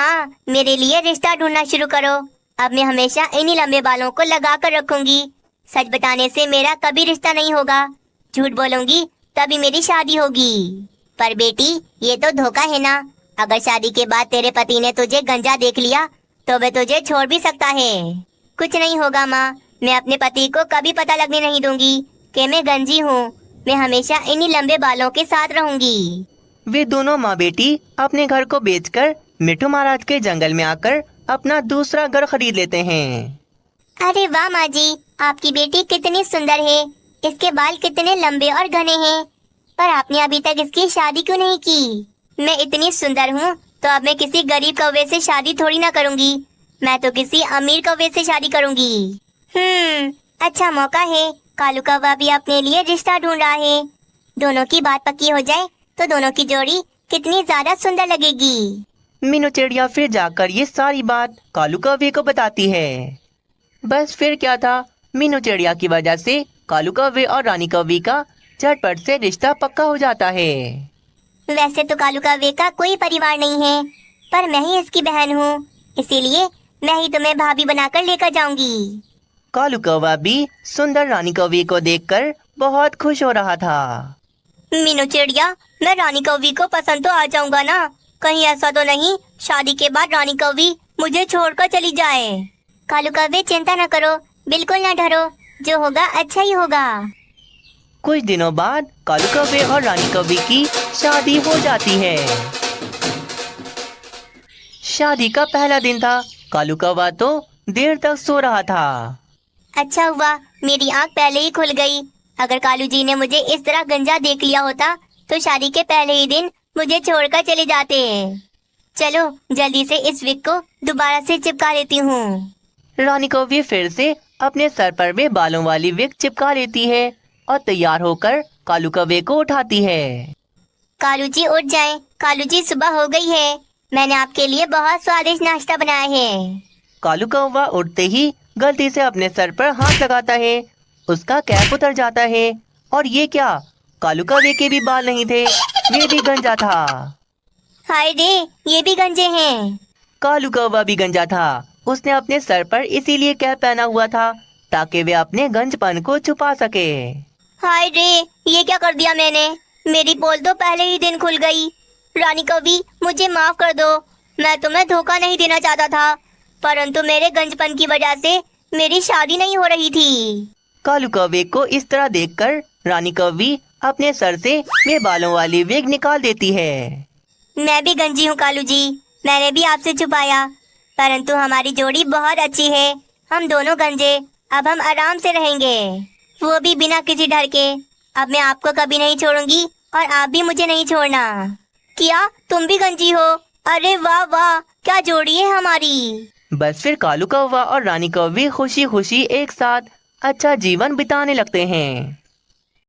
हाँ, मेरे लिए रिश्ता ढूंढना शुरू करो। अब मैं हमेशा इन्हीं लंबे बालों को लगा कर रखूंगी। सच बताने से मेरा कभी रिश्ता नहीं होगा, झूठ बोलूंगी तभी मेरी शादी होगी। पर बेटी, ये तो धोखा है ना। अगर शादी के बाद तेरे पति ने तुझे गंजा देख लिया तो वह तुझे छोड़ भी सकता है। कुछ नहीं होगा माँ, मैं अपने पति को कभी पता लगने नहीं दूंगी कि मैं गंजी हूँ। मैं हमेशा इन्हीं लंबे बालों के साथ रहूंगी। वे दोनों माँ बेटी अपने घर को बेचकर मिट्ठू महाराज के जंगल में आकर अपना दूसरा घर खरीद लेते हैं। अरे वाह माँ जी, आपकी बेटी कितनी सुंदर है। इसके बाल कितने लंबे और घने हैं। पर आपने अभी तक इसकी शादी क्यों नहीं की? मैं इतनी सुंदर हूँ तो अब मैं किसी गरीब कौवे से शादी थोड़ी ना करूँगी। मैं तो किसी अमीर कौवे से शादी करूँगी। अच्छा मौका है। कालू कौवा भी अपने लिए रिश्ता ढूंढ रहा है। दोनों की बात पक्की हो जाए तो दोनों की जोड़ी कितनी ज्यादा सुंदर लगेगी। मीनू चिड़िया फिर जाकर ये सारी बात कालू कौवे को बताती है। बस फिर क्या था, मीनू चिड़िया की वजह से कालू कौवे और रानी कौवी का झटपट से रिश्ता पक्का हो जाता है। वैसे तो कालू कौवे का कोई परिवार नहीं है, पर मैं ही इसकी बहन हूँ, इसीलिए मैं ही तुम्हें भाभी बनाकर लेकर जाऊंगी। कालू कौवा भी सुंदर रानी कौवी को देखकर बहुत खुश हो रहा था। मीनू चिड़िया, मैं रानी कौवी को पसंद तो आ जाऊंगा ना? कहीं ऐसा तो नहीं शादी के बाद रानी कौवी मुझे छोड़कर चली जाए। कालू कौवे चिंता न करो, बिल्कुल न डरो, जो होगा अच्छा ही होगा। कुछ दिनों बाद कालू कौवे और रानी कौवी की शादी हो जाती है। शादी का पहला दिन था। कालू कौवा तो देर तक सो रहा था। अच्छा हुआ मेरी आँख पहले ही खुल गई। अगर कालू जी ने मुझे इस तरह गंजा देख लिया होता तो शादी के पहले ही दिन मुझे छोड़कर चले जाते। चलो जल्दी से इस विग को दोबारा से चिपका लेती हूँ। रानी कौवी फिर से अपने सर पर वे बालों वाली विग चिपका लेती है और तैयार होकर कालू कौवे को उठाती है। कालू जी उठ जाएं। कालू जी सुबह हो गई है। मैंने आपके लिए बहुत स्वादिष्ट नाश्ता बनाया है। कालू कौवा उठते ही गलती से अपने सर पर हाथ लगाता है। उसका कैप उतर जाता है। और ये क्या, कालू कौवे के भी बाल नहीं थे, वे भी गंजा था। हाय रे, ये भी गंजे हैं। कालू कौवा भी गंजा था। उसने अपने सर पर इसीलिए कैप पहना हुआ था ताकि वे अपने गंजपन को छुपा सके। हाय रे, ये क्या कर दिया मैंने? मेरी पोल तो पहले ही दिन खुल गई। रानी कौवी, मुझे माफ कर दो। मैं तुम्हें धोखा नहीं देना चाहता था, परंतु मेरे गंजपन की वजह से मेरी शादी नहीं हो रही थी। कालू कौवे को इस तरह देखकर रानी कौवी अपने सर से वे बालों वाली विग निकाल देती है। मैं भी गंजी हूँ कालू जी, मैंने भी आपसे छुपाया, परंतु हमारी जोड़ी बहुत अच्छी है। हम दोनों गंजे, अब हम आराम से रहेंगे, वो भी बिना किसी डर के। अब मैं आपको कभी नहीं छोड़ूंगी और आप भी मुझे नहीं छोड़ना। क्या तुम भी गंजी हो? अरे वाह वाह, क्या जोड़ी है हमारी। बस फिर कालू कौवा और रानी कौवी खुशी खुशी एक साथ अच्छा जीवन बिताने लगते हैं।